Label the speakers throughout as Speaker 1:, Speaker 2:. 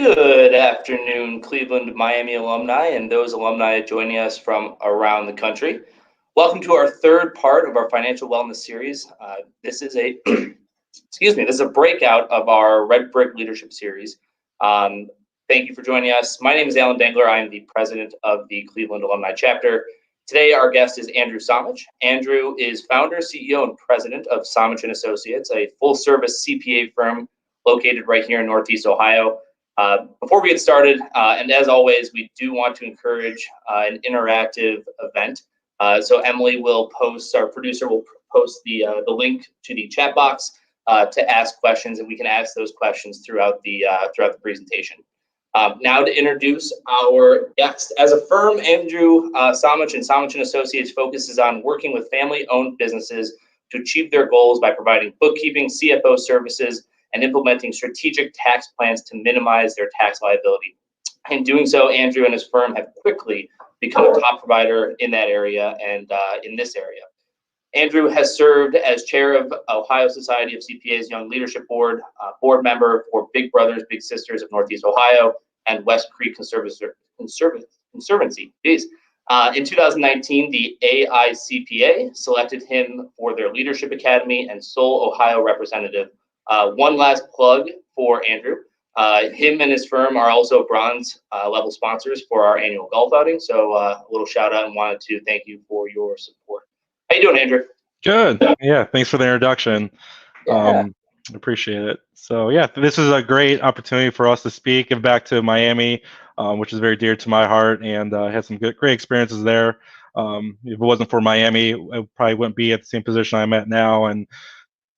Speaker 1: Good afternoon, Cleveland, Miami alumni, and those alumni joining us from around the country. Welcome to our third part of our financial wellness series. This is a, excuse me, this is a breakout of our Redbrick Leadership Series. Thank you for joining us. My name is Allen Dengler. I am the president of the Cleveland Alumni Chapter. Today, our guest is Andrew Somich. Andrew is founder, CEO, and president of Somich & Associates, a full-service CPA firm located right here in Northeast Ohio. Before we get started, and as always, we do want to encourage an interactive event. So Emily will post, our producer will post the link to the chat box to ask questions, and we can ask those questions throughout the presentation. Now to introduce our guest. As a firm, Andrew Somich and Somich & Associates focuses on working with family-owned businesses to achieve their goals by providing bookkeeping, CFO services, and implementing strategic tax plans to minimize their tax liability. In doing so, Andrew and his firm have quickly become a top provider in that area and in this area. Andrew has served as chair of Ohio Society of CPAs Young Leadership Board, board member for Big Brothers Big Sisters of Northeast Ohio, and West Creek Conservancy. In 2019, the AICPA selected him for their Leadership Academy and sole Ohio representative. One last plug for Andrew. Him and his firm are also bronze level sponsors for our annual golf outing. So a little shout out and wanted to thank you for your support. How you doing, Andrew?
Speaker 2: Good. Yeah, thanks for the introduction.
Speaker 1: Yeah.
Speaker 2: Appreciate it. So yeah, this is a great opportunity for us to speak, give back to Miami, which is very dear to my heart, and had some great experiences there. If it wasn't for Miami, I probably wouldn't be at the same position I'm at now, and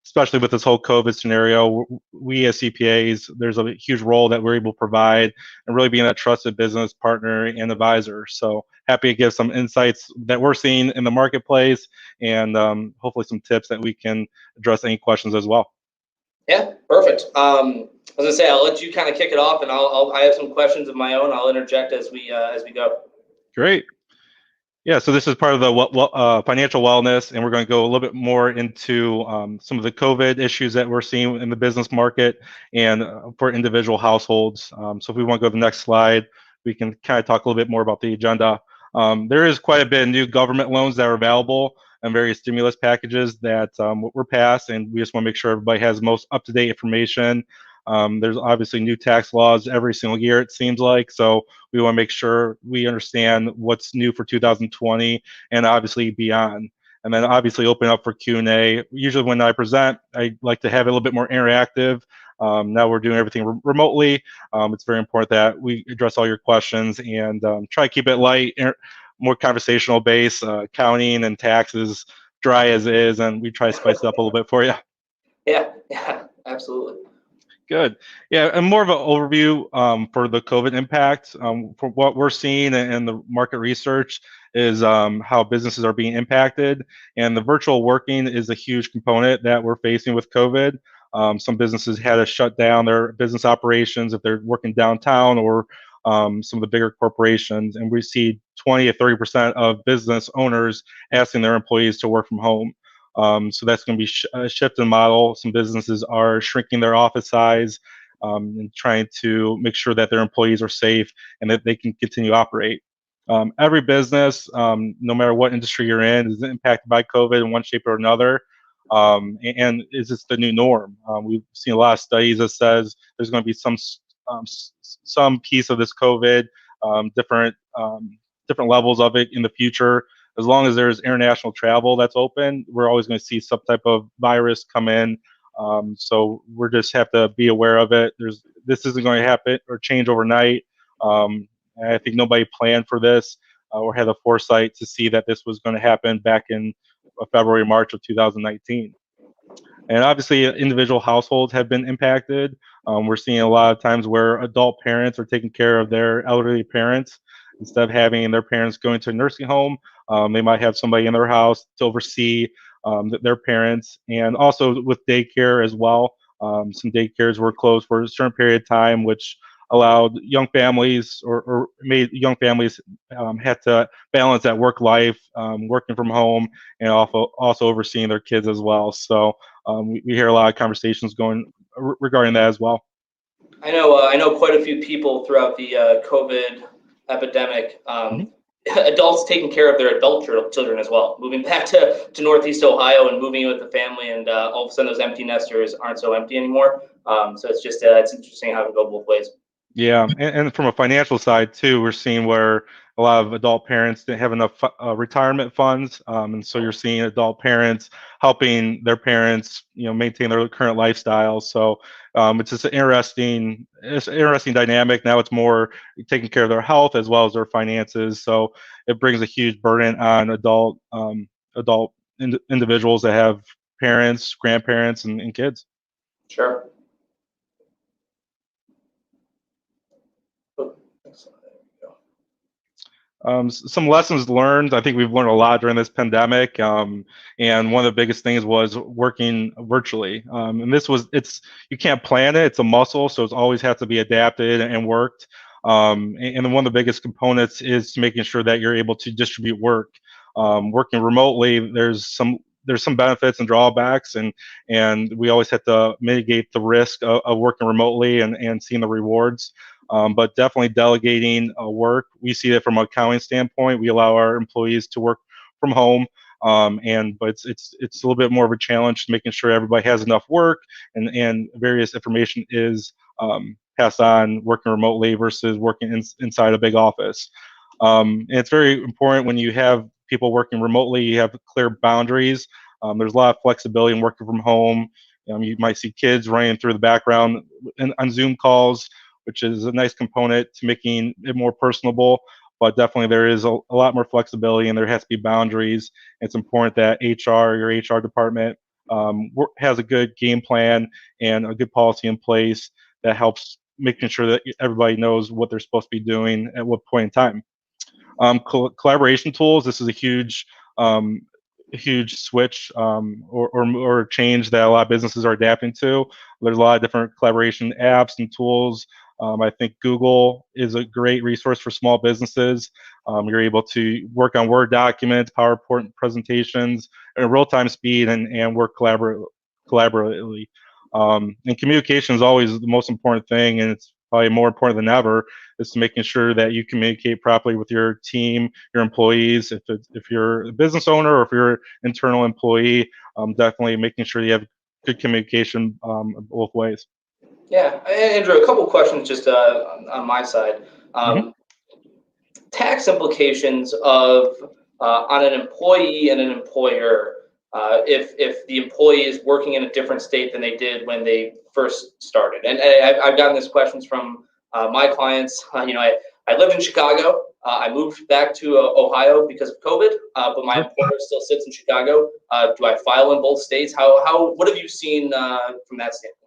Speaker 2: especially with this whole COVID scenario, we as CPAs, there's a huge role that we're able to provide and really being that trusted business partner and advisor. So happy to give some insights that we're seeing in the marketplace and hopefully some tips that we can address any questions as well.
Speaker 1: Yeah, perfect. I was gonna say, I'll let you kind of kick it off, and I have some questions of my own. I'll interject as we go.
Speaker 2: Great. Yeah, so this is part of the financial wellness, and we're going to go a little bit more into some of the COVID issues that we're seeing in the business market and for individual households. So if we want to go to the next slide, we can kind of talk a little bit more about the agenda. There is quite a bit of new government loans that are available and various stimulus packages that were passed, and we just want to make sure everybody has the most up-to-date information. There's obviously new tax laws every single year, it seems like, so we want to make sure we understand what's new for 2020 and obviously beyond. And then obviously open up for Q&A. Usually when I present, I like to have it a little bit more interactive. Now we're doing everything remotely. It's very important that we address all your questions and try to keep it light, more conversational based, accounting and taxes dry as is, and we try to spice it up a little bit for you.
Speaker 1: Yeah, absolutely.
Speaker 2: Good. Yeah, and more of an overview for the COVID impact. For what we're seeing in the market research is how businesses are being impacted, and the virtual working is a huge component that we're facing with COVID. Some businesses had to shut down their business operations if they're working downtown or some of the bigger corporations, and we see 20 to 30% of business owners asking their employees to work from home. So that's going to be a shift in model. Some businesses are shrinking their office size and trying to make sure that their employees are safe and that they can continue to operate. Every business, no matter what industry you're in, is impacted by COVID in one shape or another. And is this the new norm? We've seen a lot of studies that says there's going to be some piece of this COVID, different levels of it in the future. As long as there's international travel that's open, we're always going to see some type of virus come in. So we just have to be aware of it. This isn't going to happen or change overnight. I think nobody planned for this or had the foresight to see that this was going to happen back in February, March of 2019. And obviously, individual households have been impacted. We're seeing a lot of times where adult parents are taking care of their elderly parents instead of having their parents going to a nursing home. They might have somebody in their house to oversee their parents, and also with daycare as well. Some daycares were closed for a certain period of time, which allowed young families or made young families had to balance that work life, working from home, and also overseeing their kids as well. So we hear a lot of conversations going regarding that as well.
Speaker 1: I know quite a few people throughout the COVID epidemic. Adults taking care of their adult children as well, moving back to Northeast Ohio and moving in with the family, and all of a sudden those empty nesters aren't so empty anymore. So it's just it's interesting how it can go both ways.
Speaker 2: Yeah, and from a financial side too, we're seeing where a lot of adult parents didn't have enough retirement funds, and so you're seeing adult parents helping their parents, maintain their current lifestyle. So it's just an interesting dynamic. Now it's more taking care of their health as well as their finances. So it brings a huge burden on adult individuals that have parents, grandparents, and kids.
Speaker 1: Sure.
Speaker 2: Some lessons learned. I think we've learned a lot during this pandemic, and one of the biggest things was working virtually. And you can't plan it; it's a muscle, so it's always has to be adapted and worked. And one of the biggest components is making sure that you're able to distribute work. Working remotely, there's some benefits and drawbacks, and we always have to mitigate the risk of working remotely and seeing the rewards. But definitely delegating work. We see that from an accounting standpoint. We allow our employees to work from home, but it's a little bit more of a challenge making sure everybody has enough work and various information is passed on working remotely versus working inside a big office. And it's very important when you have people working remotely, you have clear boundaries. There's a lot of flexibility in working from home. You might see kids running through the background on Zoom calls, which is a nice component to making it more personable. But definitely there is a lot more flexibility and there has to be boundaries. It's important that your HR department has a good game plan and a good policy in place that helps making sure that everybody knows what they're supposed to be doing at what point in time. Collaboration tools, this is a huge switch or change that a lot of businesses are adapting to. There's a lot of different collaboration apps and tools. I think Google is a great resource for small businesses. You're able to work on Word documents, PowerPoint presentations at real-time speed and work collaboratively. And communication is always the most important thing, and it's probably more important than ever, is to making sure that you communicate properly with your team, your employees. If you're a business owner or if you're an internal employee, definitely making sure you have good communication both ways.
Speaker 1: Yeah, Andrew, a couple questions just on my side. Tax implications of on an employee and an employer if the employee is working in a different state than they did when they first started. And I've gotten these questions from my clients. I live in Chicago. I moved back to Ohio because of COVID, but my employer still sits in Chicago. Do I file in both states? What have you seen from that standpoint?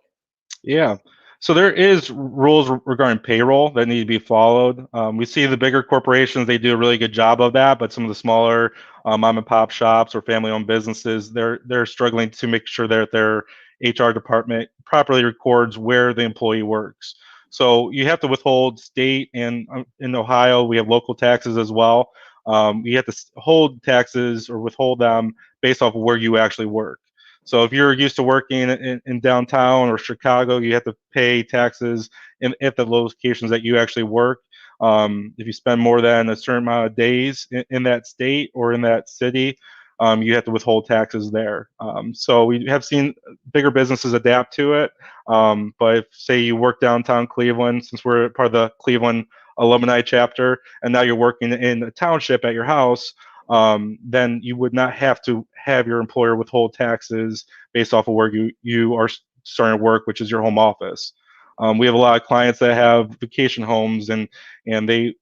Speaker 2: Yeah. So there is rules regarding payroll that need to be followed. We see the bigger corporations, they do a really good job of that, but some of the smaller mom and pop shops or family-owned businesses, they're struggling to make sure that their HR department properly records where the employee works. So you have to withhold state, and in Ohio, we have local taxes as well. You have to hold taxes or withhold them based off of where you actually work. So if you're used to working in downtown or Chicago, you have to pay taxes at the locations that you actually work. If you spend more than a certain amount of days in that state or in that city, you have to withhold taxes there. So we have seen bigger businesses adapt to it. But if, say, you work downtown Cleveland, since we're part of the Cleveland Alumni Chapter, and now you're working in a township at your house, then you would not have to have your employer withhold taxes based off of where you are starting to work, which is your home office. We have a lot of clients that have vacation homes, and they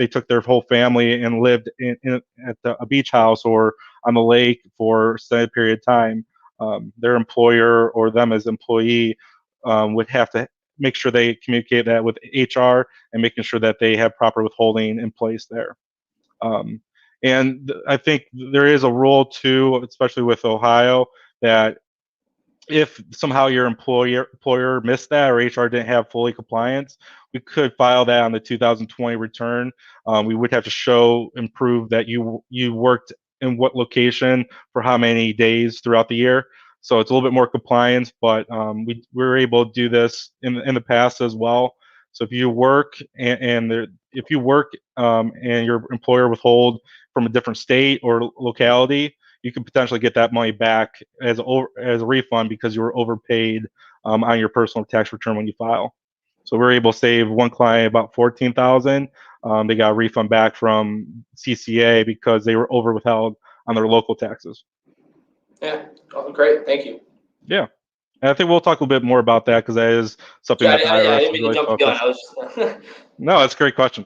Speaker 2: took their whole family and lived at a beach house or on the lake for a extended period of time. Their employer or them as employee would have to make sure they communicate that with HR and making sure that they have proper withholding in place there. And I think there is a rule too, especially with Ohio, that if somehow your employer missed that or HR didn't have fully compliance, we could file that on the 2020 return. We would have to show and prove that you worked in what location for how many days throughout the year. So it's a little bit more compliance, but we were able to do this in the past as well. So if you work if you work and your employer withhold from a different state or locality, you can potentially get that money back as a refund because you were overpaid on your personal tax return when you file. So we were able to save one client about $14,000. They got a refund back from CCA because they were over withheld on their local taxes.
Speaker 1: Yeah, oh, great, thank you.
Speaker 2: Yeah, and I think we'll talk a little bit more about that because that is something that the
Speaker 1: I
Speaker 2: IRS
Speaker 1: didn't
Speaker 2: is
Speaker 1: mean to
Speaker 2: really
Speaker 1: jump the gun.
Speaker 2: focused.
Speaker 1: I was just
Speaker 2: No, that's a great question.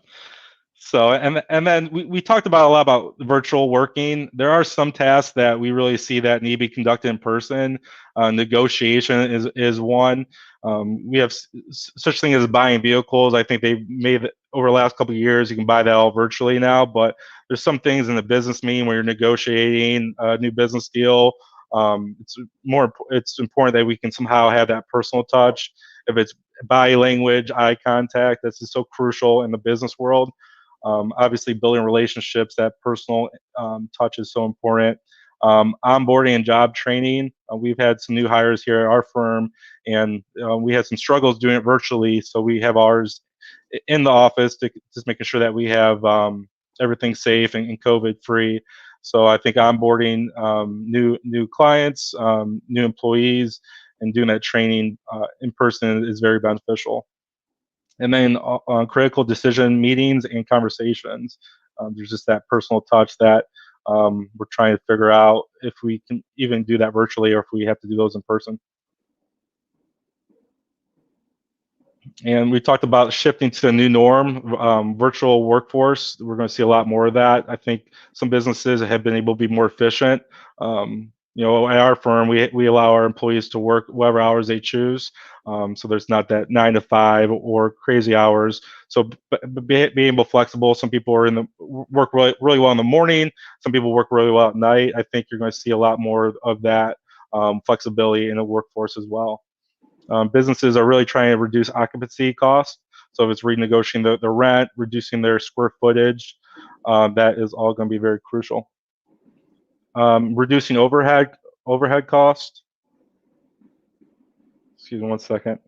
Speaker 2: So, and then we talked about a lot about virtual working. There are some tasks that we really see that need to be conducted in person. Negotiation is one. We have such thing as buying vehicles. I think they've made it over the last couple of years. You can buy that all virtually now, but there's some things in the business meeting where you're negotiating a new business deal. It's important that we can somehow have that personal touch. If it's body language, eye contact, this is so crucial in the business world. Obviously, building relationships, that personal touch is so important. Onboarding and job training. We've had some new hires here at our firm, and we had some struggles doing it virtually. So we have ours in the office to just making sure that we have everything safe and COVID free. So I think onboarding new clients, new employees, and doing that training in person is very beneficial. And then on critical decision meetings and conversations, there's just that personal touch that we're trying to figure out if we can even do that virtually or if we have to do those in person. And we talked about shifting to the new norm, virtual workforce. We're going to see a lot more of that. I think some businesses have been able to be more efficient. At our firm, we allow our employees to work whatever hours they choose. So there's not that 9 to 5 or crazy hours. So being able flexible. Some people are work really, really well in the morning. Some people work really well at night. I think you're going to see a lot more of that flexibility in the workforce as well. Businesses are really trying to reduce occupancy costs. So if it's renegotiating the rent, reducing their square footage, that is all going to be very crucial. Reducing overhead costs. Excuse me 1 second.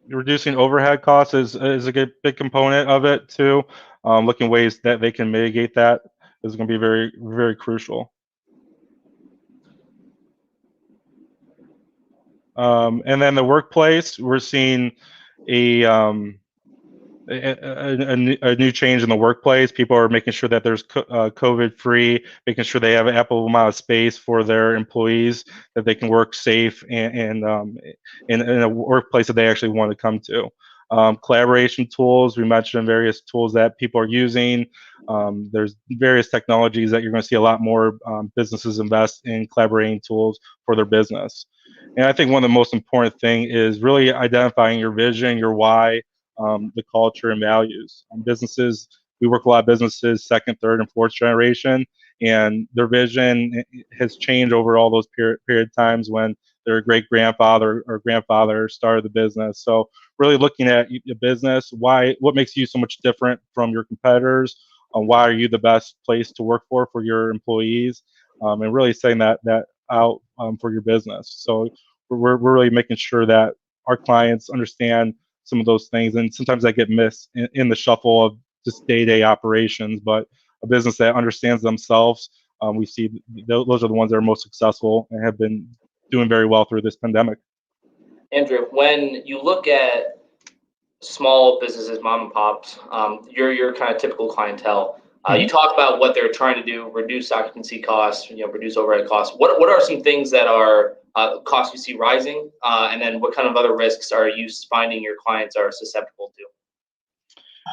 Speaker 2: Reducing overhead costs is a big component of it too. Looking ways that they can mitigate that is going to be very, very crucial. And then the workplace, we're seeing a new change in the workplace. People are making sure that there's COVID-free, making sure they have an ample amount of space for their employees, that they can work safe and in a workplace that they actually want to come to. Collaboration tools, we mentioned various tools that people are using. There's various technologies that you're going to see a lot more businesses invest in collaborating tools for their business. And I think one of the most important thing is really identifying your vision, your why, the culture and values. Businesses, we work with a lot of businesses, second, third, and fourth generation, and their vision has changed over all those period times when their great grandfather or grandfather started the business. So really looking at the business, what makes you so much different from your competitors, why are you the best place to work for your employees, and really setting that out for your business. So we're really making sure that our clients understand some of those things, and sometimes that get missed in the shuffle of just day-to-day operations. But a business that understands themselves, we see those are the ones that are most successful and have been doing very well through this pandemic.
Speaker 1: Andrew, when you look at small businesses, mom and pops, your kind of typical clientele. You talk about what they're trying to do: reduce occupancy costs, reduce overhead costs. What are some things that are costs you see rising, and then what kind of other risks are you finding your clients are susceptible to?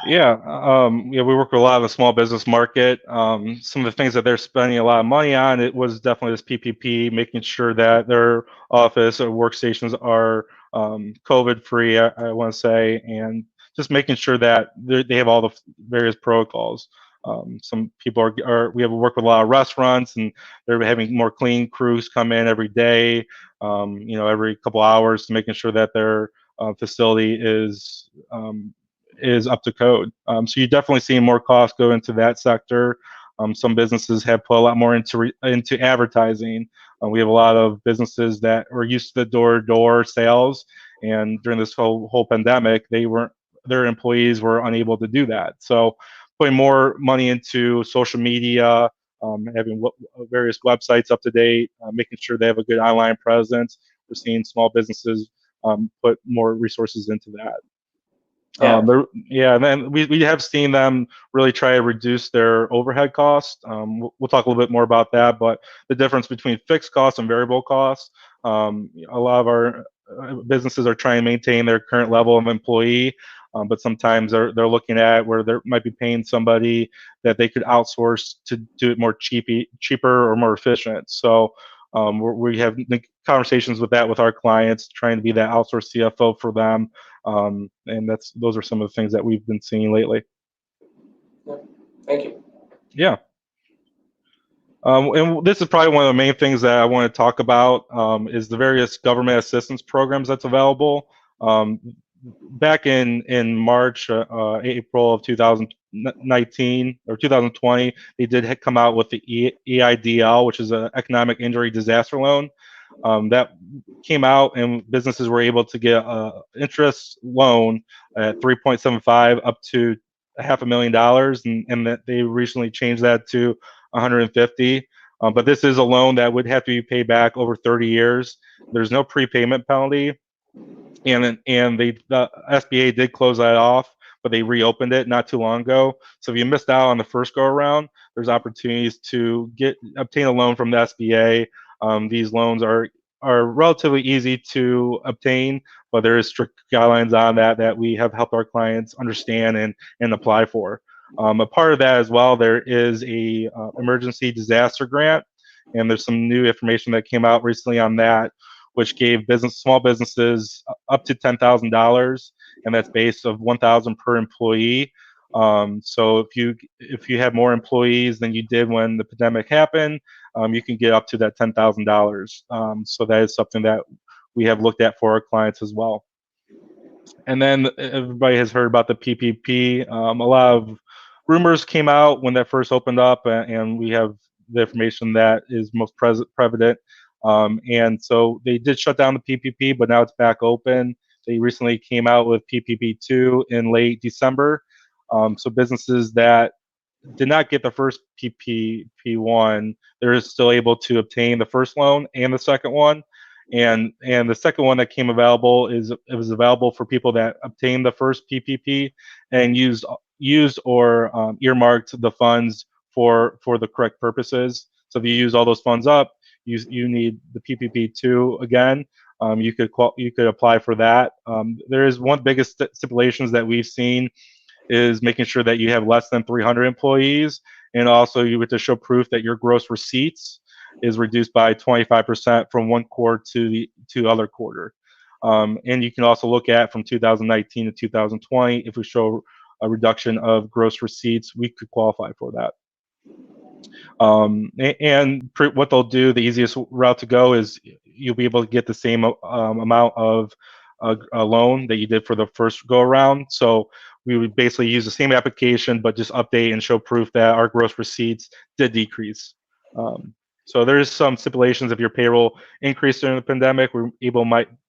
Speaker 2: Yeah, we work with a lot of the small business market. Some of the things that they're spending a lot of money on, it was definitely this PPP, making sure that their office or workstations are COVID-free, I want to say, and just making sure that they have all the various protocols. Some people we have worked with a lot of restaurants, and they're having more clean crews come in every day, every couple hours, to making sure that their facility is up to code. So you're definitely seeing more costs go into that sector. Some businesses have put a lot more into advertising. We have a lot of businesses that were used to the door-to-door sales, and during this whole pandemic, their employees were unable to do that. So putting more money into social media, having various websites up to date, making sure they have a good online presence. We're seeing small businesses put more resources into that. And then we have seen them really try to reduce their overhead costs. We'll talk a little bit more about that, but the difference between fixed costs and variable costs, a lot of our businesses are trying to maintain their current level of employee, but sometimes they're looking at where they might be paying somebody that they could outsource to do it more cheaper or more efficient. So we have conversations with that with our clients, trying to be that outsourced CFO for them. And those are some of the things that we've been seeing lately.
Speaker 1: Yeah. Thank you.
Speaker 2: Yeah. And this is probably one of the main things that I want to talk about is the various government assistance programs that's available. Back in March, April of 2019 or 2020, they did come out with the EIDL, which is an economic injury disaster loan. That came out, and businesses were able to get an interest loan at 3.75 up to $500,000, and that they recently changed that to 150. But this is a loan that would have to be paid back over 30 years. There's no prepayment penalty, and the SBA did close that off, but they reopened it not too long ago. So if you missed out on the first go around, there's opportunities to obtain a loan from the SBA. These loans are relatively easy to obtain, but there is strict guidelines on that we have helped our clients understand and apply for. A part of that as well, there is a emergency disaster grant, and there's some new information that came out recently on that, which gave small businesses up to $10,000, and that's based of $1,000 per employee. So if you have more employees than you did when the pandemic happened, you can get up to that $10,000. So that is something that we have looked at for our clients as well. And then everybody has heard about the PPP. A lot of rumors came out when that first opened up, and we have the information that is most prevalent. And so they did shut down the PPP, but now it's back open. They recently came out with PPP2 in late December. So businesses that did not get the first PPP1, they're still able to obtain the first loan and the second one. And the second one that came available was available for people that obtained the first PPP and used or earmarked the funds for the correct purposes. So if you use all those funds up, you need the PPP2 again. You could apply for that. There is one biggest stipulations that we've seen is making sure that you have less than 300 employees, and also you have to show proof that your gross receipts is reduced by 25% from one quarter to the other quarter. And you can also look at from 2019 to 2020, if we show a reduction of gross receipts, we could qualify for that. What they'll do, the easiest route to go is you'll be able to get the same amount of a loan that you did for the first go around. So we would basically use the same application, but just update and show proof that our gross receipts did decrease. So there's some stipulations. If your payroll increased during the pandemic,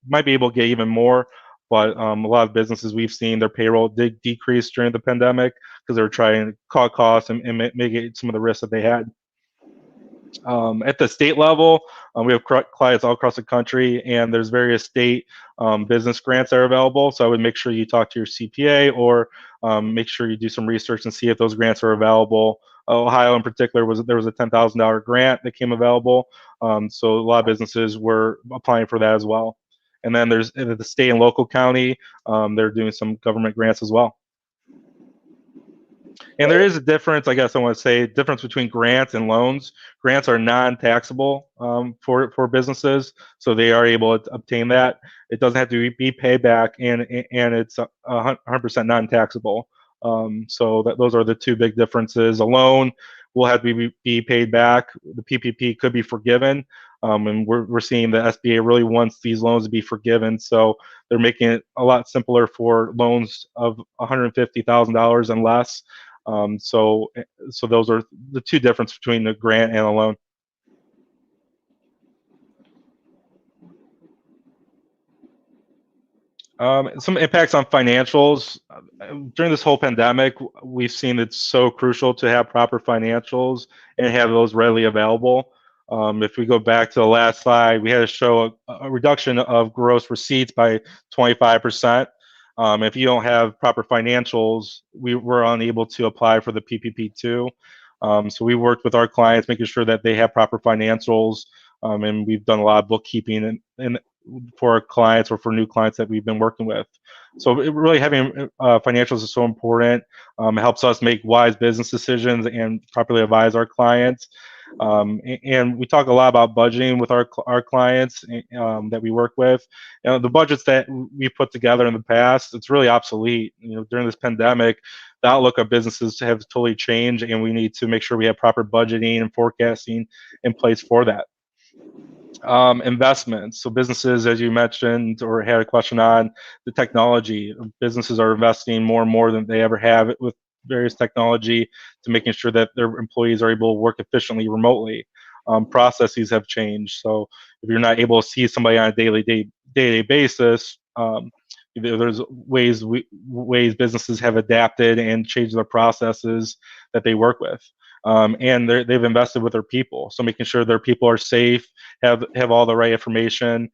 Speaker 2: might be able to get even more. But a lot of businesses we've seen, their payroll did decrease during the pandemic because they were trying to cut costs and mitigate some of the risks that they had. At the state level, we have clients all across the country, and there's various state business grants that are available. So I would make sure you talk to your CPA or make sure you do some research and see if those grants are available. Ohio in particular, there was a $10,000 grant that came available. So a lot of businesses were applying for that as well. And then there's the state and local county, they're doing some government grants as well. And there is a difference, I guess I want to say, difference between grants and loans. Grants are non-taxable for businesses, so they are able to obtain that. It doesn't have to be paid back, and it's 100% non-taxable. So those are the two big differences. A loan will have to be paid back. The PPP could be forgiven, and we're seeing the SBA really wants these loans to be forgiven, so they're making it a lot simpler for loans of $150,000 and less. So those are the two differences between the grant and a loan. Some impacts on financials. During this whole pandemic, we've seen it's so crucial to have proper financials and have those readily available. If we go back to the last slide, we had to show a reduction of gross receipts by 25%. If you don't have proper financials, we were unable to apply for the PPP2. So we worked with our clients, making sure that they have proper financials, and we've done a lot of bookkeeping and for our clients or for new clients that we've been working with. So really having financials is so important. It helps us make wise business decisions and properly advise our clients. And we talk a lot about budgeting with our clients that we work with. The budgets that we put together in the past, it's really obsolete. During this pandemic, the outlook of businesses have totally changed, and we need to make sure we have proper budgeting and forecasting in place for that. Investments. So businesses, as you mentioned or had a question on, the technology. Businesses are investing more and more than they ever have with various technology to making sure that their employees are able to work efficiently remotely. Processes have changed. So if you're not able to see somebody on a day-to-day basis, there's ways businesses have adapted and changed their processes that they work with. And they've invested with their people. So making sure their people are safe, have all the right information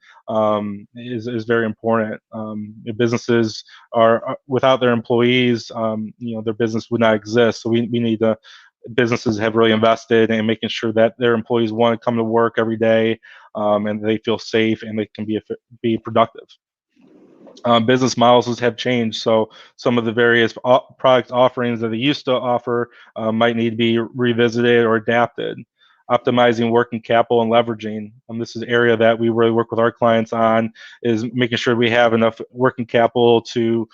Speaker 2: is very important. If businesses are without their employees, their business would not exist. So we need to. Businesses have really invested in making sure that their employees want to come to work every day, and they feel safe and they can be productive. Business models have changed, so some of the various product offerings that they used to offer might need to be revisited or adapted. Optimizing working capital and leveraging. This is an area that we really work with our clients on, is making sure we have enough working capital to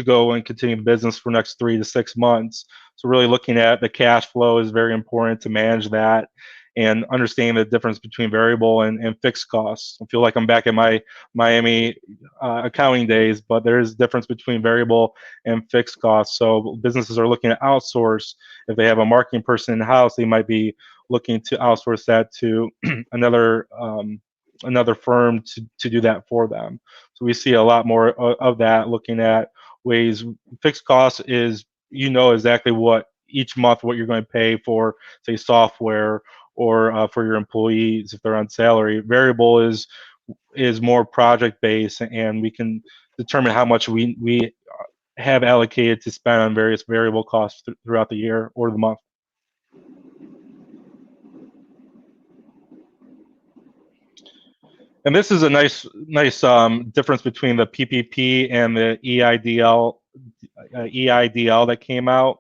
Speaker 2: go and continue the business for the next 3 to 6 months. So really looking at the cash flow is very important to manage that, and understanding the difference between variable and fixed costs. I feel like I'm back in my Miami accounting days, but there is a difference between variable and fixed costs. So businesses are looking to outsource. If they have a marketing person in-house, they might be looking to outsource that to another firm to do that for them. So we see a lot more of that, looking at ways. Fixed costs is exactly what each month what you're going to pay for, say, software or for your employees if they're on salary. Variable is more project based, and we can determine how much we have allocated to spend on various variable costs throughout the year or the month. And this is a nice difference between the PPP and the EIDL that came out.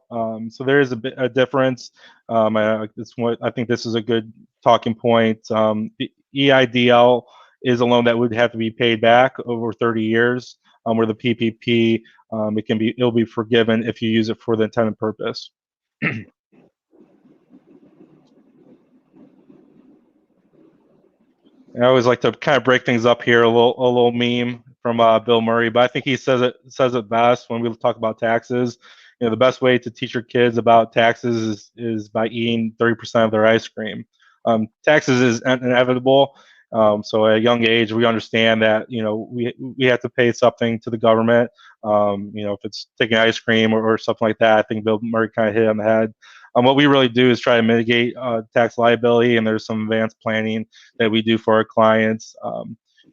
Speaker 2: So there is a difference. I think this is a good talking point. The EIDL is a loan that would have to be paid back over 30 years, where the PPP it'll be forgiven if you use it for the intended purpose. I always like to kind of break things up here, a little meme from Bill Murray, but I think he says it best when we talk about taxes. The best way to teach your kids about taxes is by eating 30% of their ice cream. Taxes is inevitable. So at a young age, we understand that we have to pay something to the government. If it's taking ice cream or something like that, I think Bill Murray kind of hit it on the head. What we really do is try to mitigate tax liability, and there's some advanced planning that we do for our clients.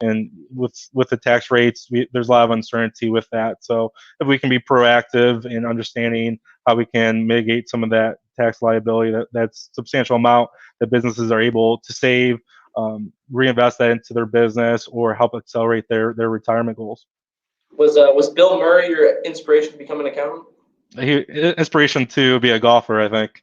Speaker 2: And with the tax rates, there's a lot of uncertainty with that. So if we can be proactive in understanding how we can mitigate some of that tax liability, that's substantial amount that businesses are able to save, reinvest that into their business, or help accelerate their retirement goals.
Speaker 1: Was Bill Murray your inspiration to become an accountant?
Speaker 2: Inspiration to be a golfer, I think.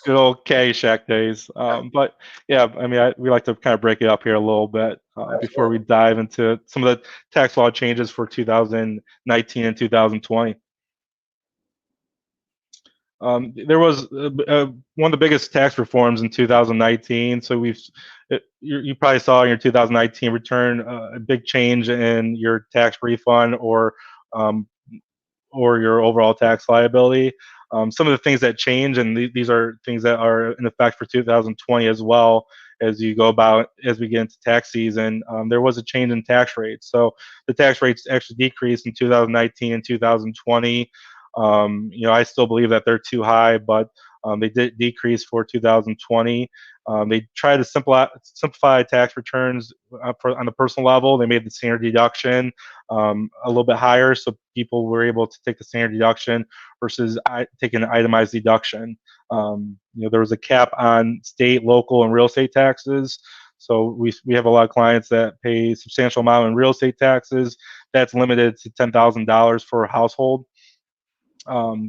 Speaker 2: Good old Caddyshack days. But yeah, I mean, we like to kind of break it up here a little bit before we dive into some of the tax law changes for 2019 and 2020. There was one of the biggest tax reforms in 2019. So you probably saw in your 2019 return a big change in your tax refund or or your overall tax liability. Some of the things that change, and these are things that are in effect for 2020 as well, as you go about as we get into tax season. There was a change in tax rates, so the tax rates actually decreased in 2019 and 2020. I still believe that they're too high, but they did decrease for 2020. They tried to simplify tax returns on the personal level. They made the standard deduction a little bit higher, so people were able to take the standard deduction versus taking an itemized deduction. There was a cap on state, local, and real estate taxes. So we have a lot of clients that pay a substantial amount in real estate taxes. That's limited to $10,000 for a household.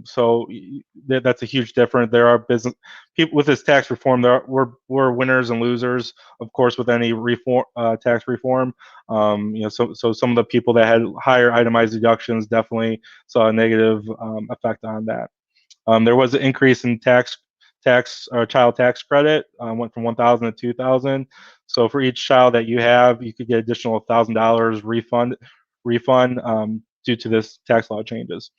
Speaker 2: So that's a huge difference. There are business people with this tax reform. We're winners and losers, of course, with any reform, tax reform. So some of the people that had higher itemized deductions definitely saw a negative effect on that. There was an increase in child tax credit. Went from 1,000 to 2,000. So for each child that you have, you could get additional $1,000 refund due to this tax law changes.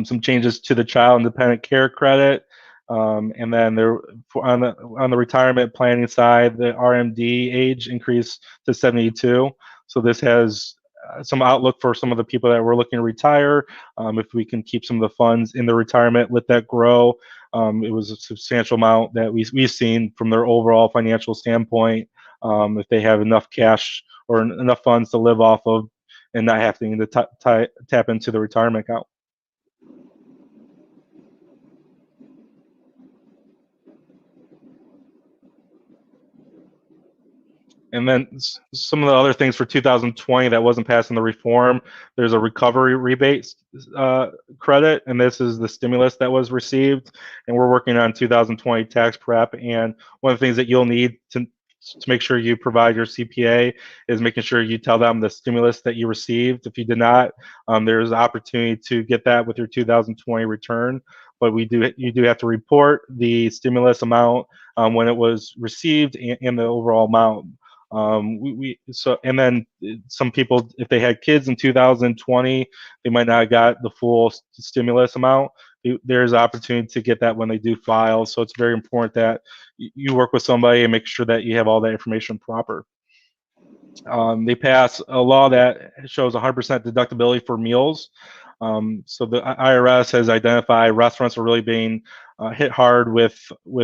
Speaker 2: Some changes to the child independent care credit, and then on the retirement planning side, the RMD age increased to 72. So this has some outlook for some of the people that were looking to retire. If we can keep some of the funds in the retirement, let that grow. It was a substantial amount that we've seen from their overall financial standpoint. If they have enough cash or enough funds to live off of, and not having to tap into the retirement account. And then some of the other things for 2020 that wasn't passed in the reform, there's a recovery rebate credit, and this is the stimulus that was received. And we're working on 2020 tax prep. And one of the things that you'll need to make sure you provide your CPA is making sure you tell them the stimulus that you received. If you did not, there's an opportunity to get that with your 2020 return. But you do have to report the stimulus amount when it was received and the overall amount. And then some people, if they had kids in 2020, they might not have got the full stimulus amount. There's opportunity to get that when they do file. So it's very important that you work with somebody and make sure that you have all that information proper. They pass a law that shows 100% deductibility for meals. So the IRS has identified restaurants are really being hit hard with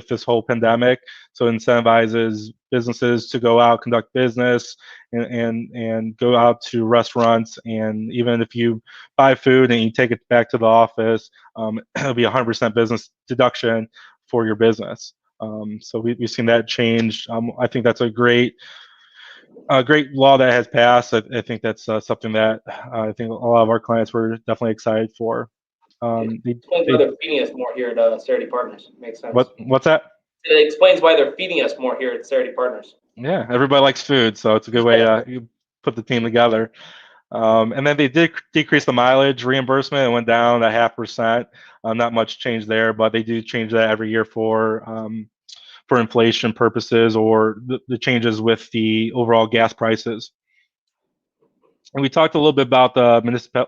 Speaker 2: this whole pandemic. So it incentivizes businesses to go out, conduct business, and go out to restaurants. And even if you buy food and you take it back to the office, it'll be 100% business deduction for your business. So we've seen that change. I think that's a great law that has passed. I think that's something that I think a lot of our clients were definitely excited for.
Speaker 1: It explains why they're feeding us more here at Cerity Partners. Makes sense.
Speaker 2: What's that?
Speaker 1: It explains why they're feeding us more here at Cerity Partners.
Speaker 2: Yeah, everybody likes food, so it's a good way you put the team together. And then they did decrease the mileage reimbursement. It went down 0.5%. Not much change there, but they do change that every year for inflation purposes or the changes with the overall gas prices. And we talked a little bit about the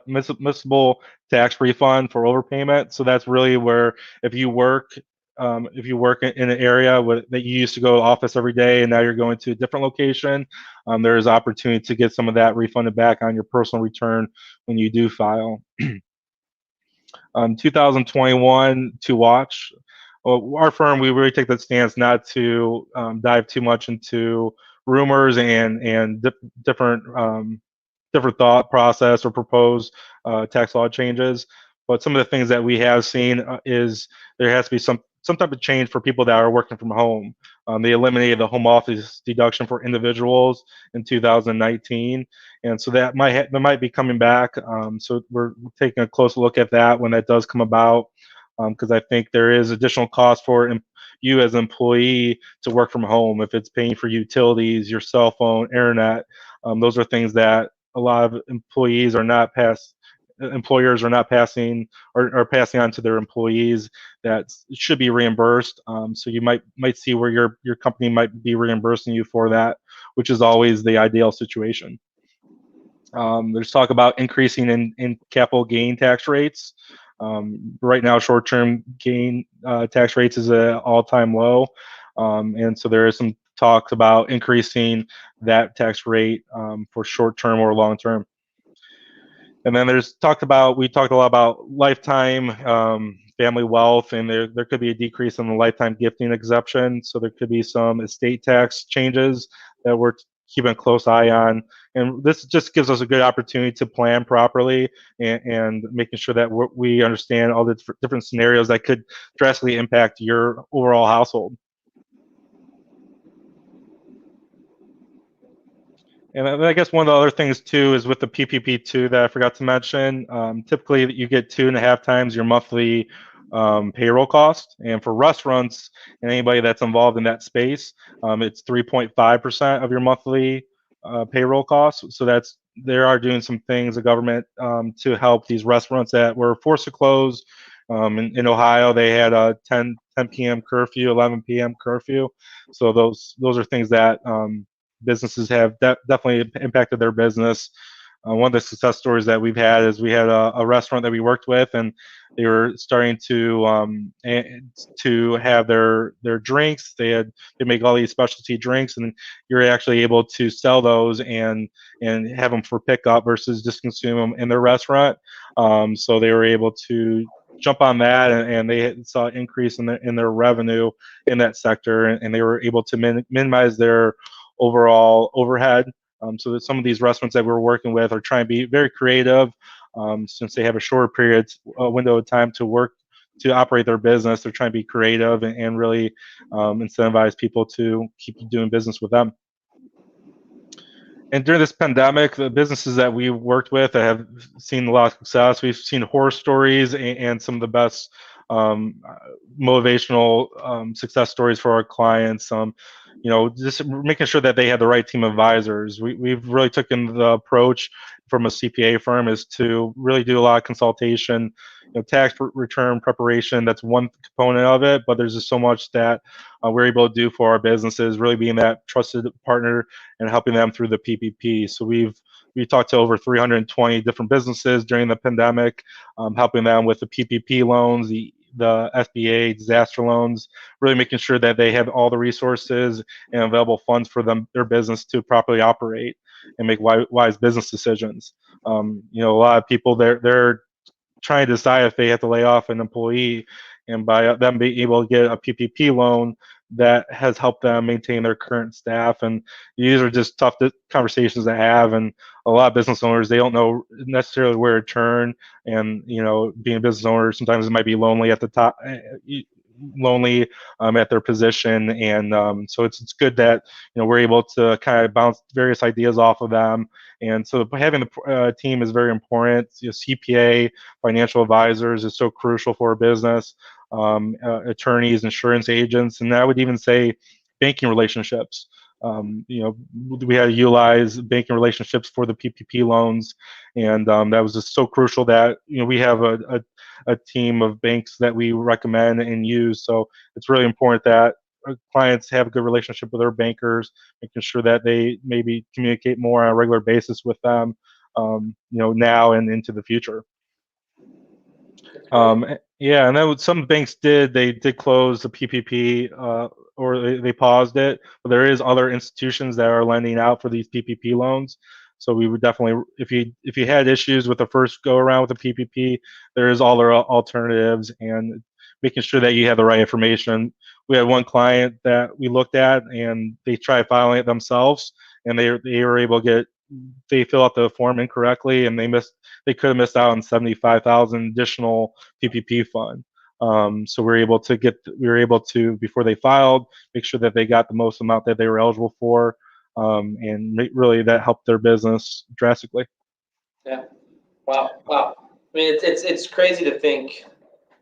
Speaker 2: municipal tax refund for overpayment. So that's really where if you work in an area that you used to go to office every day and now you're going to a different location, there is opportunity to get some of that refunded back on your personal return when you do file. 2021 to watch. Our firm, we really take that stance not to dive too much into rumors and different thought process or proposed tax law changes. But some of the things that we have seen is there has to be some type of change for people that are working from home. They eliminated the home office deduction for individuals in 2019, and so that might be coming back. So we're taking a close look at that when that does come about, because I think there is additional cost for you as an employee to work from home. If it's paying for utilities, your cell phone, internet, those are things that a lot of employers are not passing or passing on to their employees that should be reimbursed. So you might see where your company might be reimbursing you for that, which is always the ideal situation. There's talk about increasing in capital gain tax rates. Right now, short-term gain tax rates is at all-time low, and so there is some talks about increasing that tax rate for short-term or long-term. And then we talked a lot about lifetime family wealth, and there could be a decrease in the lifetime gifting exemption. So there could be some estate tax changes that we're keeping a close eye on. And this just gives us a good opportunity to plan properly and making sure that we understand all the different scenarios that could drastically impact your overall household. And I guess one of the other things too is with the PPP2 that I forgot to mention. Typically, you get 2.5 times your monthly payroll cost, and for restaurants and anybody that's involved in that space, it's 3.5% of your monthly payroll costs. So they are doing some things, the government, to help these restaurants that were forced to close. In Ohio, they had a 10 p.m. curfew, 11 p.m. curfew. So those are things that businesses have definitely impacted their business. One of the success stories that we've had is we had a restaurant that we worked with, and they were starting to have their drinks. They make all these specialty drinks, and you're actually able to sell those and have them for pickup versus just consume them in their restaurant. So they were able to jump on that, and they saw an increase in their revenue in that sector, and they were able to minimize their overall overhead. So that some of these restaurants that we're working with are trying to be very creative, since they have a shorter window of time to operate their business. They're trying to be creative and really incentivize people to keep doing business with them. And during this pandemic, the businesses that we worked with that have seen a lot of success, we've seen horror stories and some of the best motivational success stories for our clients. Just making sure that they have the right team of advisors. We've really taken the approach from a CPA firm is to really do a lot of consultation, tax return preparation. That's one component of it, but there's just so much that we're able to do for our businesses, really being that trusted partner and helping them through the PPP. So we talked to over 320 different businesses during the pandemic, helping them with the PPP loans, the SBA disaster loans, really making sure that they have all the resources and available funds for their business to properly operate and make wise business decisions. A lot of people they're trying to decide if they have to lay off an employee, and by them being able to get a PPP loan, that has helped them maintain their current staff. And these are just tough conversations to have, and a lot of business owners, they don't know necessarily where to turn. And being a business owner, sometimes it might be lonely at the top, at their position. And so it's good that we're able to kind of bounce various ideas off of them. And so having the team is very important. CPA, financial advisors is so crucial for a business. Attorneys, insurance agents, and I would even say banking relationships. We had to utilize banking relationships for the PPP loans, and that was just so crucial that we have a team of banks that we recommend and use. So it's really important that our clients have a good relationship with their bankers, making sure that they maybe communicate more on a regular basis with them, now and into the future. Yeah, and then what some banks they did close the PPP, or they paused it, but there is other institutions that are lending out for these PPP loans. So we would definitely, if you had issues with the first go around with the PPP, there is other alternatives, and making sure that you have the right information. We had one client that we looked at, and they tried filing it themselves, and they were able to they fill out the form incorrectly, and they could have missed out on 75,000 additional PPP fund. So we were able to, before they filed, make sure that they got the most amount that they were eligible for, and really that helped their business drastically.
Speaker 1: Yeah. Wow. I mean, it's crazy to think.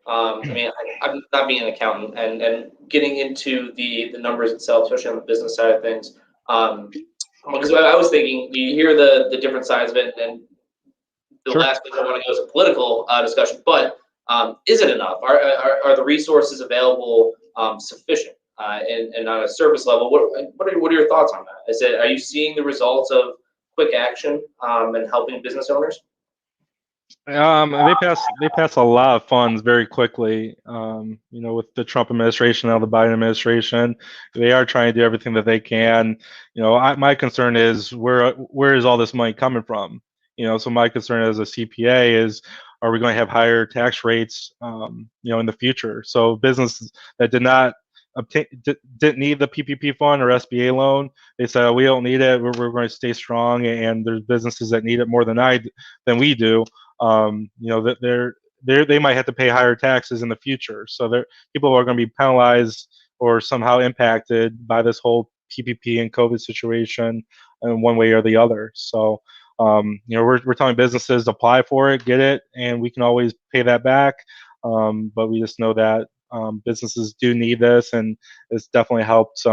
Speaker 1: I mean, I'm not being an accountant and getting into the numbers itself, especially on the business side of things. Because I was thinking, you hear the different sides of it, and the
Speaker 2: Sure.
Speaker 1: last place I want to go is a political discussion. But is it enough? Are the resources available sufficient? And on a service level, what are your thoughts on that? Are you seeing the results of quick action in helping business owners?
Speaker 2: They pass a lot of funds very quickly. With the Trump administration, now the Biden administration, they are trying to do everything that they can. My concern is where is all this money coming from? So my concern as a CPA is, are we going to have higher tax rates, in the future? So businesses that didn't need the PPP fund or SBA loan, they said, we don't need it. We're going to stay strong. And there's businesses that need it more than we do. That they might have to pay higher taxes in the future. So people are going to be penalized or somehow impacted by this whole PPP and COVID situation in one way or the other. So, we're telling businesses to apply for it, get it, and we can always pay that back. But we just know that businesses do need this, and it's definitely helped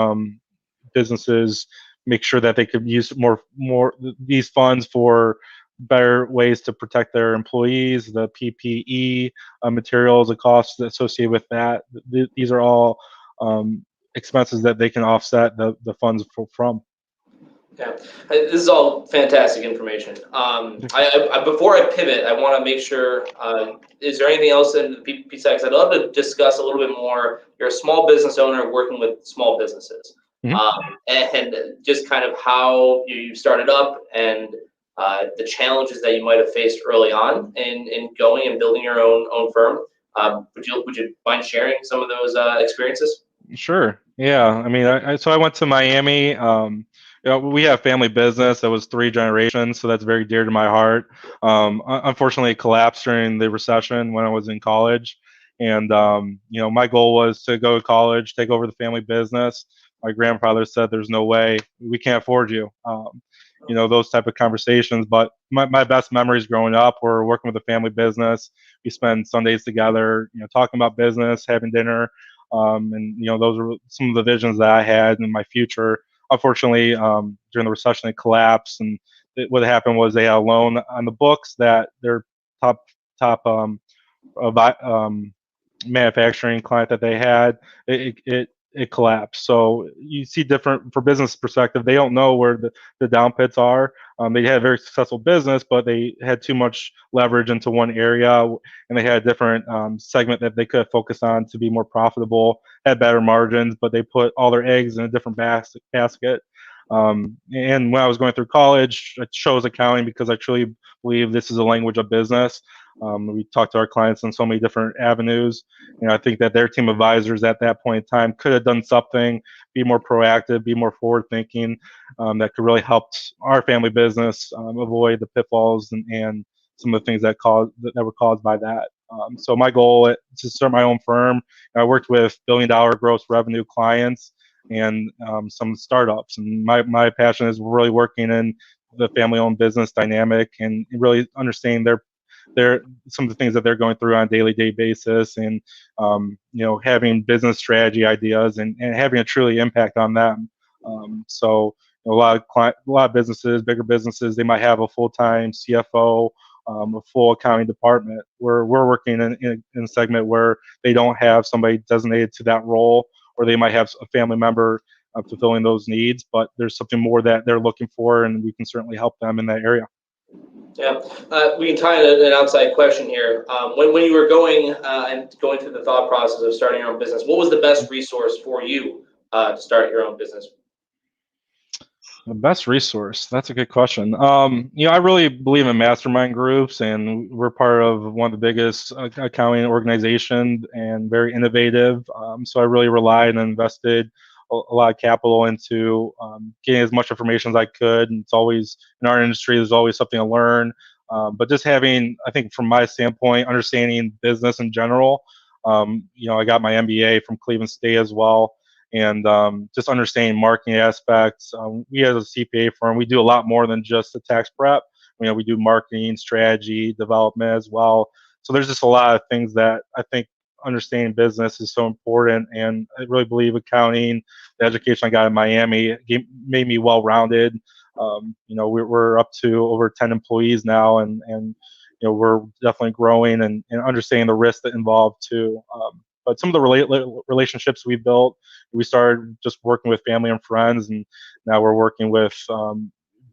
Speaker 2: businesses make sure that they could use more these funds for better ways to protect their employees, the PPE materials, the costs associated with that. These are all expenses that they can offset the funds from.
Speaker 1: Yeah, this is all fantastic information. Before I pivot, I want to make sure, is there anything else in the PPP side? I'd love to discuss a little bit more. You're a small business owner working with small businesses, and just kind of how you started up and the challenges that you might have faced early on in going and building your own firm. Would you mind sharing some of those experiences?
Speaker 2: Sure. Yeah. I mean, so I went to Miami. We have family business that was 3 generations, so that's very dear to my heart. Unfortunately, it collapsed during the recession when I was in college, and my goal was to go to college, take over the family business. My grandfather said, "There's no way, we can't afford you." Those type of conversations. But my best memories growing up were working with a family business. We spend Sundays together, talking about business, having dinner. And those are some of the visions that I had in my future. Unfortunately, during the recession, it collapsed, and what happened was they had a loan on the books that their top manufacturing client that they had, it collapsed. So you see different, for business perspective, they don't know where the down pits are. They had a very successful business, but they had too much leverage into one area, and they had a different segment that they could focus on to be more profitable, had better margins, but they put all their eggs in a different basket. And when I was going through college, I chose accounting because I truly believe this is a language of business. We talked to our clients on so many different avenues. I think that their team advisors at that point in time could have done something, be more proactive, be more forward thinking, that could really help our family business avoid the pitfalls and some of the things that were caused by that. So my goal is to start my own firm. I worked with billion-dollar gross revenue clients and some startups. And my passion is really working in the family-owned business dynamic and really understanding some of the things that they're going through on a daily basis, and having business strategy ideas and having a truly impact on them. So a lot of businesses, bigger businesses, they might have a full-time CFO, a full accounting department. We're working in a segment where they don't have somebody designated to that role, or they might have a family member fulfilling those needs, but there's something more that they're looking for, and we can certainly help them in that area.
Speaker 1: Yeah, we can tie in an outside question here. When you were going through the thought process of starting your own business, what was the best resource for you to start your own business?
Speaker 2: The best resource? That's a good question. I really believe in mastermind groups, and we're part of one of the biggest accounting organizations and very innovative. So I really relied and invested a lot of capital into getting as much information as I could. And it's always, in our industry, there's always something to learn. But just having, I think from my standpoint, understanding business in general. I got my MBA from Cleveland State as well. And just understanding marketing aspects. We as a CPA firm, we do a lot more than just the tax prep. We do marketing, strategy, development as well. So there's just a lot of things that I think understanding business is so important. And I really believe accounting, the education I got in Miami, made me well-rounded. We're up to over 10 employees now, and we're definitely growing and understanding the risks that involve too. But some of the relationships we built, we started just working with family and friends, and now we're working with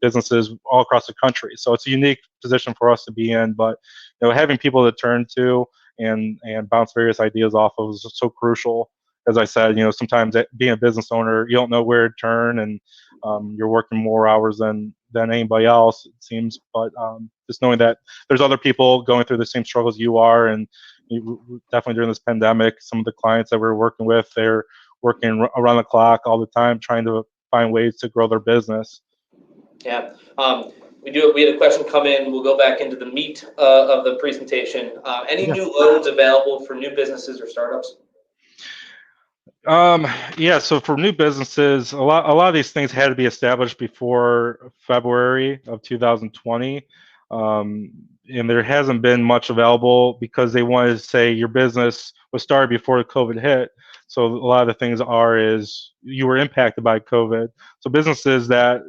Speaker 2: businesses all across the country. So it's a unique position for us to be in. But having people to turn to and bounce various ideas off of is so crucial. As I said, sometimes being a business owner, you don't know where to turn, and you're working more hours than anybody else, it seems. But just knowing that there's other people going through the same struggles you are, and definitely during this pandemic, some of the clients that we're working with, they're working around the clock all the time, trying to find ways to grow their business.
Speaker 1: Yeah. We had a question come in. We'll go back into the meat of the presentation. Any new loans available for new businesses or startups?
Speaker 2: Yeah, so for new businesses, a lot of these things had to be established before February of 2020. And there hasn't been much available because they wanted to say your business was started before COVID hit. So a lot of the things is you were impacted by COVID. So businesses that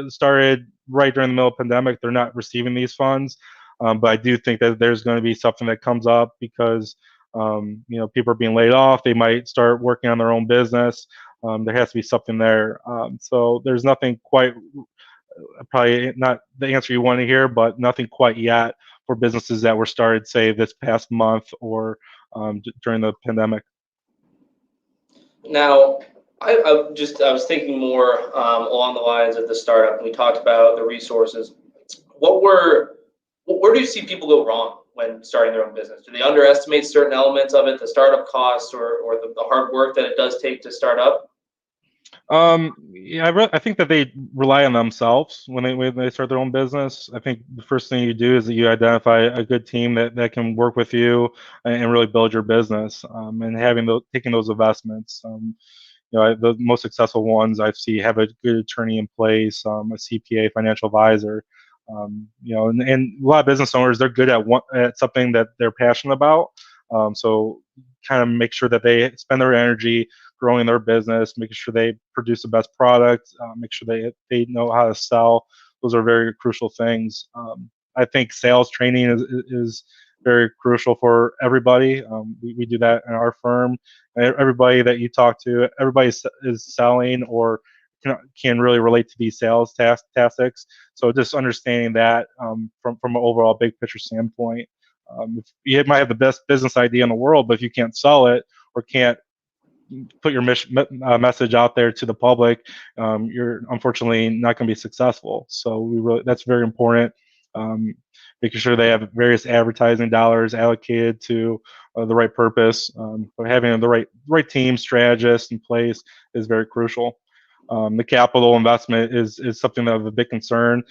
Speaker 2: started right during the middle of the pandemic, they're not receiving these funds. But I do think that there's going to be something that comes up because people are being laid off. They might start working on their own business. There has to be something there. So there's nothing quite, probably not the answer you want to hear, but nothing quite yet for businesses that were started, say, this past month or during the pandemic.
Speaker 1: Now, I was thinking more along the lines of the startup. We talked about the resources. Where do you see people go wrong when starting their own business? Do they underestimate certain elements of it, the startup costs or the hard work that it does take to start up?
Speaker 2: Yeah, I think that they rely on themselves when they start their own business. I think the first thing you do is that you identify a good team that can work with you and really build your business, and taking those investments. The most successful ones I've seen have a good attorney in place, a CPA, financial advisor. And a lot of business owners, they're good at something that they're passionate about. So kind of make sure that they spend their energy growing their business, making sure they produce the best product, make sure they know how to sell. Those are very crucial things. I think sales training is very crucial for everybody. We do that in our firm. Everybody that you talk to, everybody is selling or can really relate to these sales tactics. So just understanding that from an overall big picture standpoint. If you might have the best business idea in the world, but if you can't sell it or can't put your message out there to the public, you're unfortunately not going to be successful. So that's very important. Making sure they have various advertising dollars allocated to the right purpose. But having the right team strategist in place is very crucial. The capital investment is something of a big concern.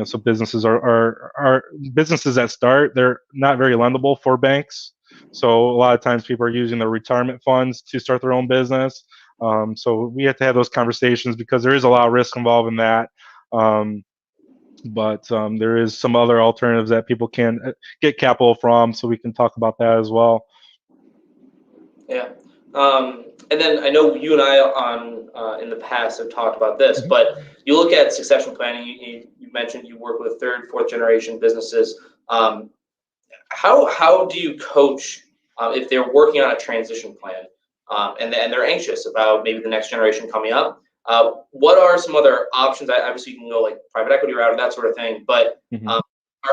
Speaker 2: So businesses are businesses that start, they're not very lendable for banks. So a lot of times people are using their retirement funds to start their own business. So we have to have those conversations because there is a lot of risk involved in that. But there is some other alternatives that people can get capital from, so we can talk about that as well.
Speaker 1: Yeah. And then I know you and I in the past have talked about this, but you look at succession planning. You mentioned you work with third, fourth generation businesses. How do you coach if they're working on a transition plan and they're anxious about maybe the next generation coming up? What are some other options? Obviously, you can go like private equity route and that sort of thing. But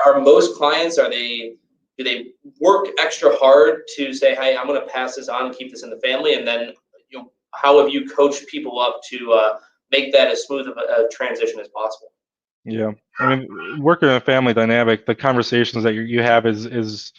Speaker 1: are most clients, do they work extra hard to say, hey, I'm going to pass this on and keep this in the family? And then, how have you coached people up to make that as smooth of a transition as possible?
Speaker 2: Yeah, I mean, working in a family dynamic, the conversations that you have is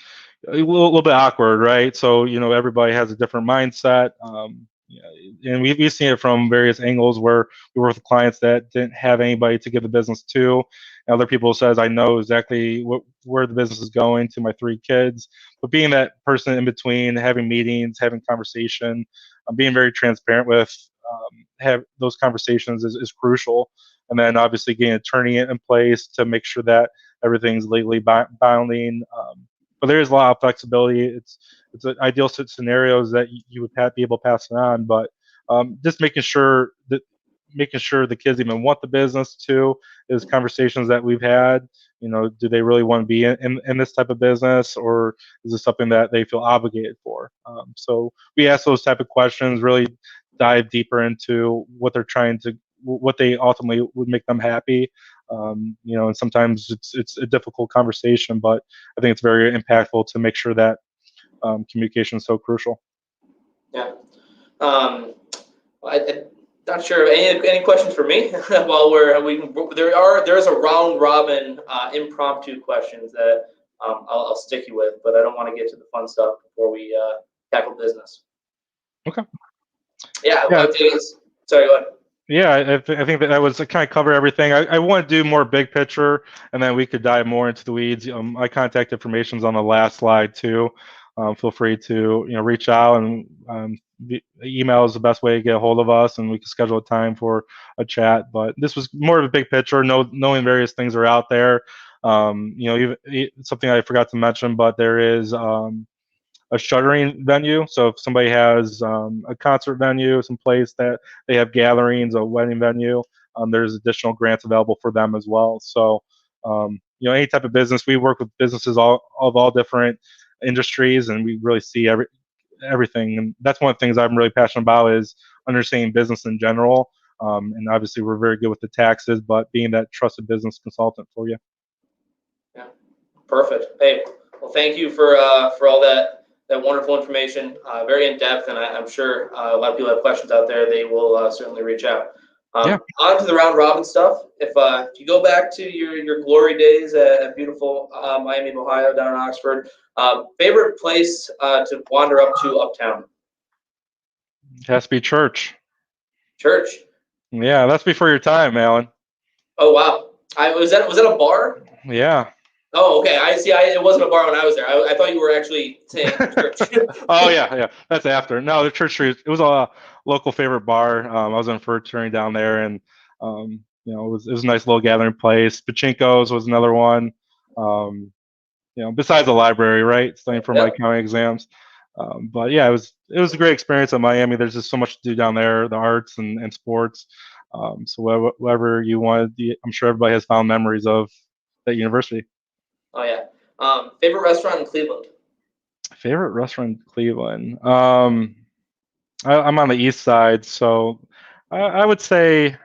Speaker 2: a little bit awkward, right? So everybody has a different mindset, and we've seen it from various angles where we work with clients that didn't have anybody to give the business to. Other people says, I know exactly where the business is going to my 3 kids, but being that person in between, having meetings, having conversation, being very transparent with have those conversations is crucial. And then obviously getting an attorney in place to make sure that everything's legally binding. But there is a lot of flexibility. It's an ideal scenarios that you would be able to pass it on, but just making sure the kids even want the business too is conversations that we've had. Do they really want to be in this type of business, or is this something that they feel obligated for? So we ask those type of questions, really dive deeper into what they ultimately would make them happy. And sometimes it's a difficult conversation, but I think it's very impactful to make sure that communication is so crucial.
Speaker 1: Yeah. I'm not sure. Any questions for me? While there's a round robin impromptu questions that I'll stick you with, but I don't want to get to the fun stuff before we tackle business.
Speaker 2: Okay.
Speaker 1: Yeah.
Speaker 2: Yeah.
Speaker 1: Sorry, go ahead.
Speaker 2: Yeah, I think that was kind of cover everything. I want to do more big picture, and then we could dive more into the weeds. My contact information is on the last slide too. Feel free to reach out, and email is the best way to get a hold of us, and we can schedule a time for a chat. But this was more of a big picture, knowing various things are out there. Something I forgot to mention, but there is a shuttering venue. So if somebody has a concert venue, some place that they have gatherings, a wedding venue, there's additional grants available for them as well. So any type of business, we work with businesses of all different industries, and we really see everything. And that's one of the things I'm really passionate about, is understanding business in general. And obviously we're very good with the taxes, but being that trusted business consultant for you.
Speaker 1: Yeah, perfect. Hey, well, thank you for all that wonderful information, very in depth, and I'm sure a lot of people have questions out there. They will certainly reach out.
Speaker 2: Yeah.
Speaker 1: On to the round robin stuff. If you go back to your glory days at beautiful Miami, Ohio, down in Oxford, favorite place to wander up to uptown?
Speaker 2: It has to be church.
Speaker 1: Church.
Speaker 2: Yeah, that's before your time, Alan.
Speaker 1: Oh wow. Was that a bar?
Speaker 2: Yeah.
Speaker 1: Oh, okay. I see. It wasn't a bar when I was there. I thought you were actually saying church.
Speaker 2: Oh yeah. That's after. No, the Church Street. It was a local favorite bar. I was in fraternity down there, and it was a nice little gathering place. Pachinko's was another one. Besides the library, right? Studying for my county exams. But yeah, it was a great experience at Miami. There's just so much to do down there, the arts and sports. So whatever you wanted, I'm sure everybody has fond memories of that university.
Speaker 1: Oh yeah. Favorite restaurant in Cleveland?
Speaker 2: Favorite restaurant in Cleveland? I'm on the east side, so I would say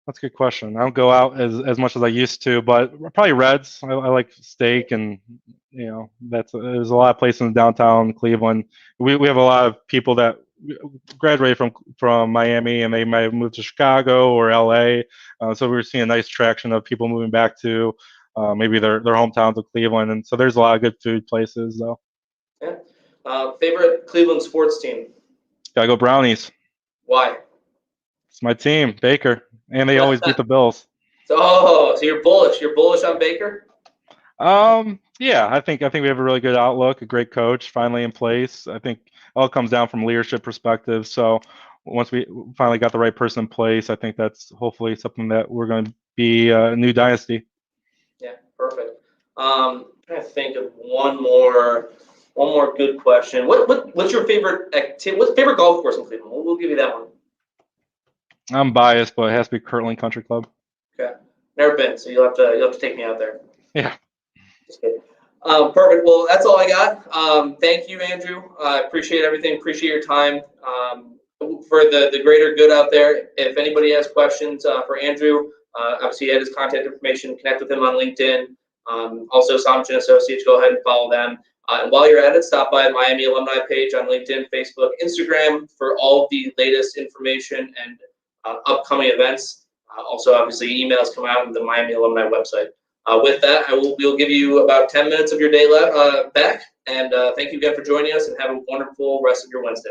Speaker 2: that's a good question. I don't go out as much as I used to, but probably Reds. I like steak, and there's a lot of places in downtown Cleveland. We have a lot of people that graduated from Miami, and they might have moved to Chicago or LA. So we're seeing a nice traction of people moving back to maybe their hometowns of Cleveland, and so there's a lot of good food places though.
Speaker 1: Yeah. Favorite Cleveland sports team?
Speaker 2: Gotta go Brownies.
Speaker 1: Why?
Speaker 2: It's my team, Baker, and they always beat the Bills.
Speaker 1: So you're bullish. You're bullish on Baker?
Speaker 2: Yeah, I think we have a really good outlook, a great coach finally in place. I think it all comes down from leadership perspective. So once we finally got the right person in place, I think that's hopefully something that we're going to be a new dynasty.
Speaker 1: Yeah, perfect. I'm trying to think of one more good question. What's your favorite activity? What's favorite golf course in Cleveland? We'll give you that one.
Speaker 2: I'm biased, but it has to be Kirtland Country Club.
Speaker 1: Okay, never been, so you'll have to take me out there.
Speaker 2: Yeah.
Speaker 1: Just kidding. Perfect. Well, that's all I got. Thank you, Andrew. I appreciate everything. Appreciate your time. For the greater good out there, if anybody has questions for Andrew, obviously he had his contact information. Connect with him on LinkedIn. Also, Somich & Associates, go ahead and follow them. And while you're at it, stop by the Miami Alumni page on LinkedIn, Facebook, Instagram for all the latest information and upcoming events. Also, obviously, emails come out on the Miami Alumni website. With that, we'll give you about 10 minutes of your day back. And thank you again for joining us, and have a wonderful rest of your Wednesday.